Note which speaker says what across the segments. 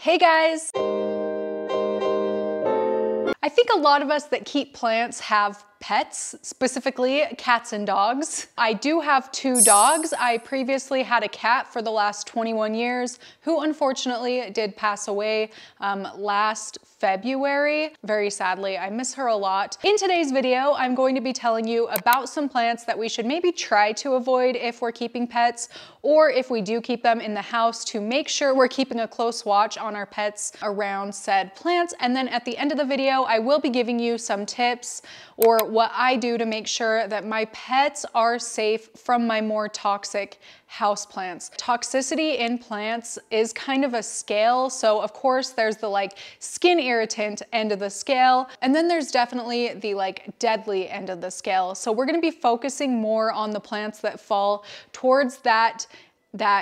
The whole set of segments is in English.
Speaker 1: Hey guys! I think a lot of us that keep plants have pets, specifically cats and dogs. I do have 2 dogs. I previously had a cat for the last 21 years who unfortunately did pass away last February. Very sadly, I miss her a lot. In today's video, I'm going to be telling you about some plants that we should maybe try to avoid if we're keeping pets, or if we do keep them in the house, to make sure we're keeping a close watch on our pets around said plants. And then at the end of the video, I will be giving you some tips or what I do to make sure that my pets are safe from my more toxic houseplants. Toxicity in plants is kind of a scale. So of course there's the skin irritant end of the scale, and then there's definitely the deadly end of the scale. So we're gonna be focusing more on the plants that fall towards that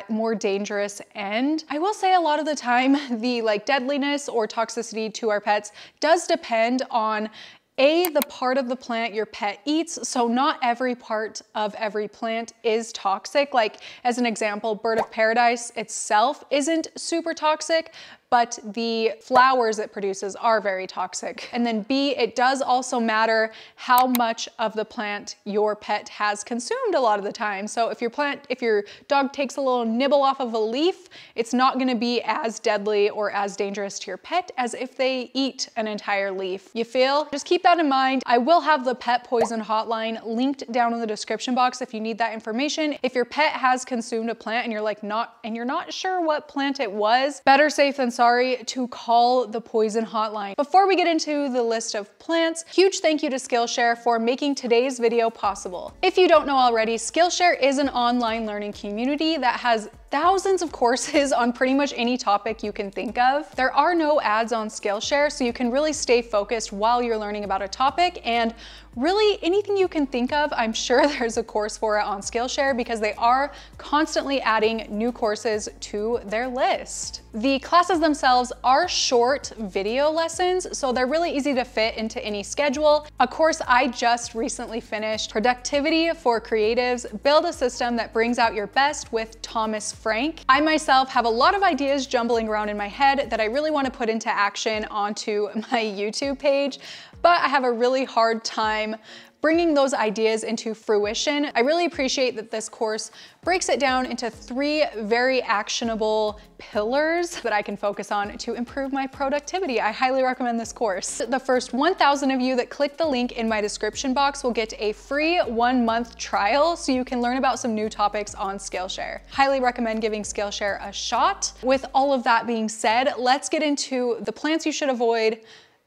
Speaker 1: more dangerous end. I will say a lot of the time the deadliness or toxicity to our pets does depend on the part of the plant your pet eats. So not every part of every plant is toxic. Like as an example, bird of paradise itself isn't super toxic, but the flowers it produces are very toxic. And then B, it does also matter how much of the plant your pet has consumed a lot of the time. So if your dog takes a little nibble off of a leaf, it's not gonna be as deadly or as dangerous to your pet as if they eat an entire leaf. You feel? Just keep that in mind. I will have the pet poison hotline linked down in the description box if you need that information. If your pet has consumed a plant and you're not sure what plant it was, better safe than sorry to call the poison hotline. Before we get into the list of plants, huge thank you to Skillshare for making today's video possible. If you don't know already, Skillshare is an online learning community that has thousands of courses on pretty much any topic you can think of. There are no ads on Skillshare, so you can really stay focused while you're learning about a topic, and really anything you can think of, I'm sure there's a course for it on Skillshare because they are constantly adding new courses to their list. The classes themselves are short video lessons, so they're really easy to fit into any schedule. A course I just recently finished, Productivity for Creatives, Build a System That Brings Out Your Best with Thomas Frank. I myself have a lot of ideas jumbling around in my head that I really want to put into action onto my YouTube page, but I have a really hard time bringing those ideas into fruition. I really appreciate that this course breaks it down into 3 very actionable pillars that I can focus on to improve my productivity. I highly recommend this course. The first 1,000 of you that click the link in my description box will get a free 1-month trial so you can learn about some new topics on Skillshare. Highly recommend giving Skillshare a shot. With all of that being said, let's get into the plants you should avoid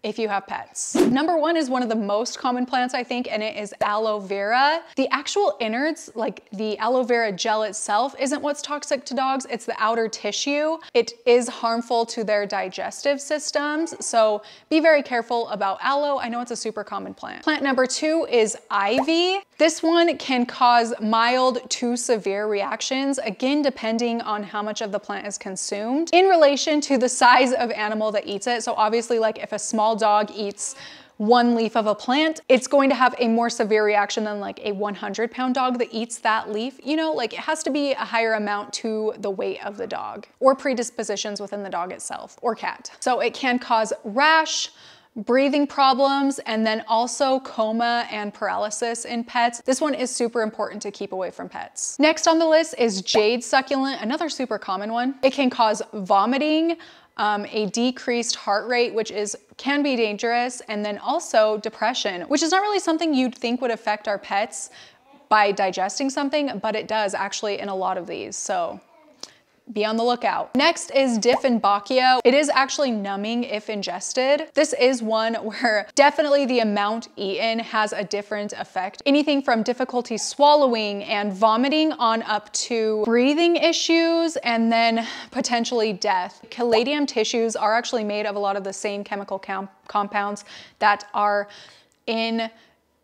Speaker 1: if you have pets. Number 1 is one of the most common plants, I think, and it is aloe vera. The actual innards, like the aloe vera gel itself, isn't what's toxic to dogs, it's the outer tissue. It is harmful to their digestive systems, so be very careful about aloe. I know it's a super common plant. Plant number 2 is ivy. This one can cause mild to severe reactions, again, depending on how much of the plant is consumed in relation to the size of animal that eats it. So obviously, if a small dog eats 1 leaf of a plant, it's going to have a more severe reaction than a 100-pound dog that eats that leaf. You know, it has to be a higher amount to the weight of the dog or predispositions within the dog itself or cat. So it can cause rash, breathing problems, and then also coma and paralysis in pets. This one is super important to keep away from pets. Next on the list is jade succulent, another super common one. It can cause vomiting, a decreased heart rate, which can be dangerous, and then also depression, which is not really something you'd think would affect our pets by digesting something, but it does actually in a lot of these. So be on the lookout. Next is Dieffenbachia. It is actually numbing if ingested. This is one where definitely the amount eaten has a different effect. Anything from difficulty swallowing and vomiting on up to breathing issues and then potentially death. Caladium tissues are actually made of a lot of the same chemical compounds that are in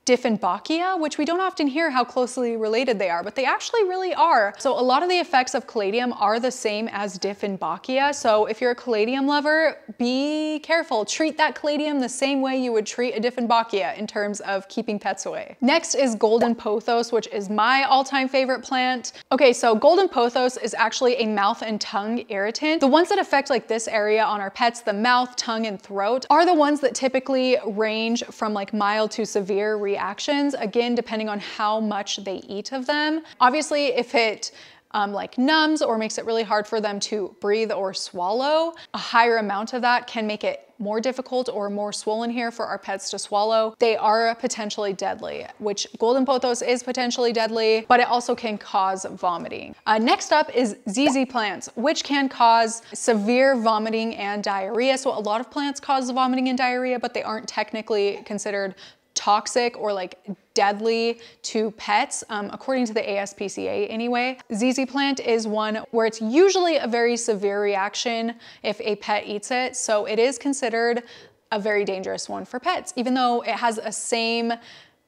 Speaker 1: Dieffenbachia, which we don't often hear how closely related they are, but they actually really are. So a lot of the effects of caladium are the same as Dieffenbachia. So if you're a caladium lover, be careful. Treat that caladium the same way you would treat a Dieffenbachia in terms of keeping pets away. Next is golden pothos, which is my all-time favorite plant. Okay, so golden pothos is actually a mouth and tongue irritant. The ones that affect like this area on our pets, the mouth, tongue, and throat, are the ones that typically range from like mild to severe reactions, again, depending on how much they eat of them. Obviously, if it like numbs or makes it really hard for them to breathe or swallow, a higher amount of that can make it more difficult or more swollen here for our pets to swallow. They are potentially deadly, which golden pothos is potentially deadly, but it also can cause vomiting. Next up is ZZ plants, which can cause severe vomiting and diarrhea. So a lot of plants cause vomiting and diarrhea, but they aren't technically considered toxic or like deadly to pets, according to the ASPCA anyway. ZZ plant is one where it's usually a very severe reaction if a pet eats it, so it is considered a very dangerous one for pets, even though it has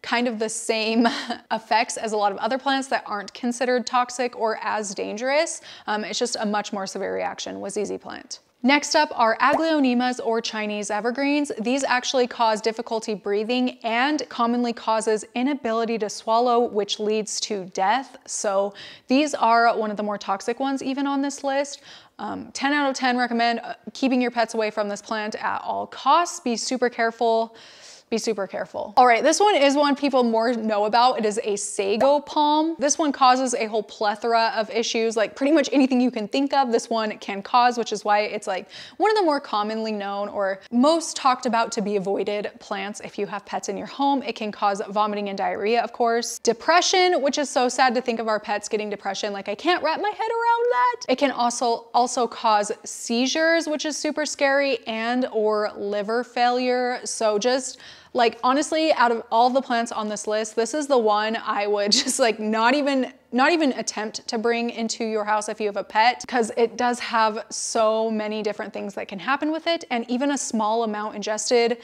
Speaker 1: kind of the same effects as a lot of other plants that aren't considered toxic or as dangerous. It's just a much more severe reaction with ZZ plant. Next up are aglaonemas or Chinese evergreens. These actually cause difficulty breathing and commonly causes inability to swallow, which leads to death. So these are one of the more toxic ones even on this list. 10 out of 10 recommend keeping your pets away from this plant at all costs. Be super careful. Be super careful. All right, this one is one people more know about. It is a sago palm. This one causes a whole plethora of issues, like pretty much anything you can think of, this one can cause, which is why it's like one of the more commonly known or most talked about to be avoided plants if you have pets in your home. It can cause vomiting and diarrhea, of course. Depression, which is so sad to think of our pets getting depression. Like I can't wrap my head around that. It can also cause seizures, which is super scary, and or liver failure. So just like honestly, out of all the plants on this list, this is the one I would just like not even attempt to bring into your house if you have a pet, because it does have so many different things that can happen with it, and even a small amount ingested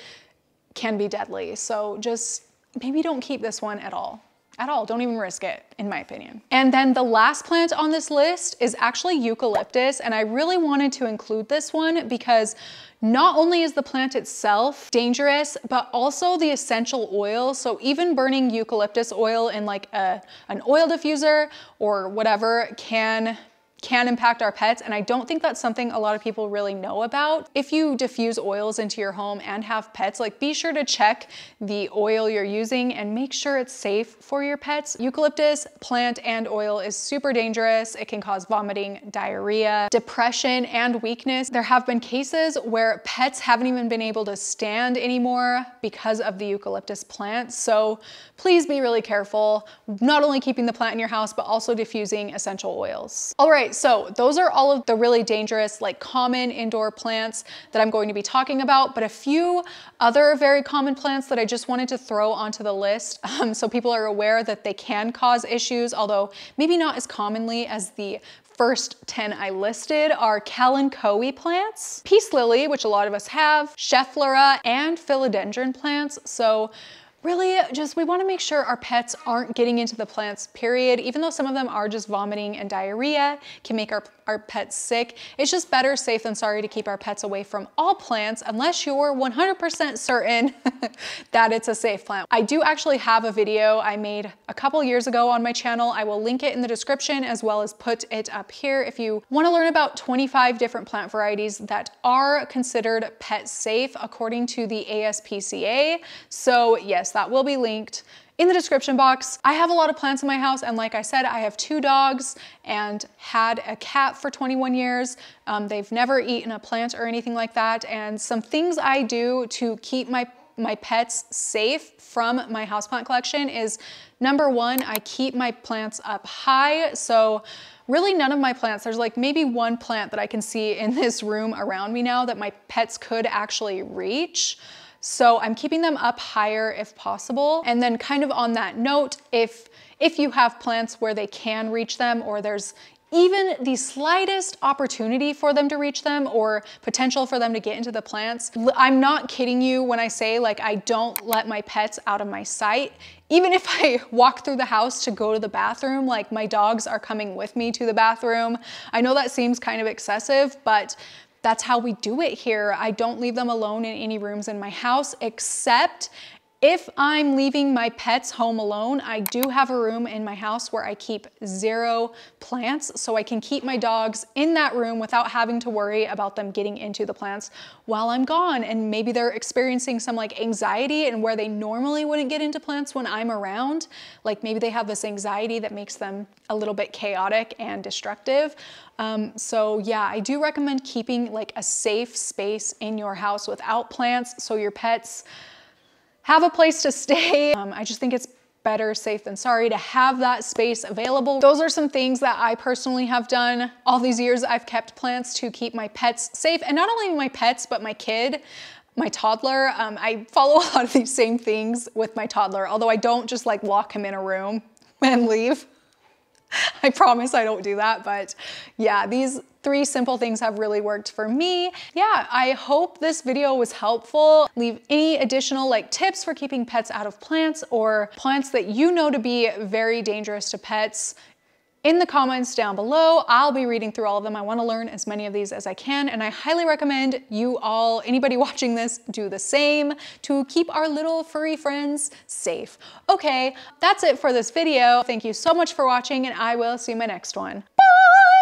Speaker 1: can be deadly. So just maybe don't keep this one at all. Don't even risk it, in my opinion. And then the last plant on this list is actually eucalyptus, and I really wanted to include this one because not only is the plant itself dangerous, but also the essential oil. So even burning eucalyptus oil in like an oil diffuser or whatever can impact our pets, and I don't think that's something a lot of people really know about. If you diffuse oils into your home and have pets, like be sure to check the oil you're using and make sure it's safe for your pets. Eucalyptus plant and oil is super dangerous. It can cause vomiting, diarrhea, depression, and weakness. There have been cases where pets haven't even been able to stand anymore because of the eucalyptus plant. So please be really careful, not only keeping the plant in your house, but also diffusing essential oils. All right, so those are all of the really dangerous, like common indoor plants that I'm going to be talking about, but a few other very common plants that I just wanted to throw onto the list so people are aware that they can cause issues, although maybe not as commonly as the first 10 I listed are kalanchoe plants, peace lily, which a lot of us have, schefflera, and philodendron plants. So really just, we wanna make sure our pets aren't getting into the plants, period. Even though some of them are just vomiting and diarrhea, can make our pets sick. It's just better safe than sorry to keep our pets away from all plants unless you're 100% certain that it's a safe plant. I do actually have a video I made a couple years ago on my channel. I will link it in the description as well as put it up here if you wanna learn about 25 different plant varieties that are considered pet safe according to the ASPCA. So yes, that will be linked in the description box. I have a lot of plants in my house, and like I said, I have 2 dogs and had a cat for 21 years. They've never eaten a plant or anything like that, and some things I do to keep my pets safe from my houseplant collection is, number 1, I keep my plants up high. So really none of my plants, there's like maybe 1 plant that I can see in this room around me now that my pets could actually reach. So I'm keeping them up higher if possible. And then kind of on that note, if you have plants where they can reach them, or there's even the slightest opportunity for them to reach them or potential for them to get into the plants. I'm not kidding you when I say like I don't let my pets out of my sight. Even if I walk through the house to go to the bathroom, like my dogs are coming with me to the bathroom. I know that seems kind of excessive, but that's how we do it here. I don't leave them alone in any rooms in my house, except if I'm leaving my pets home alone. I do have a room in my house where I keep 0 plants, so I can keep my dogs in that room without having to worry about them getting into the plants while I'm gone. And maybe they're experiencing some like anxiety, and where they normally wouldn't get into plants when I'm around, like maybe they have this anxiety that makes them a little bit chaotic and destructive. So yeah, I do recommend keeping like a safe space in your house without plants so your pets have a place to stay. I just think it's better safe than sorry to have that space available. Those are some things that I personally have done all these years. I've kept plants to keep my pets safe, and not only my pets, but my kid, my toddler. I follow a lot of these same things with my toddler, although I don't just like lock him in a room and leave. I promise I don't do that, but yeah, these 3 simple things have really worked for me. Yeah, I hope this video was helpful. Leave any additional like tips for keeping pets out of plants, or plants that you know to be very dangerous to pets, in the comments down below. I'll be reading through all of them. I want to learn as many of these as I can, and I highly recommend you all, anybody watching this, do the same to keep our little furry friends safe. Okay, that's it for this video. Thank you so much for watching, and I will see you in my next one.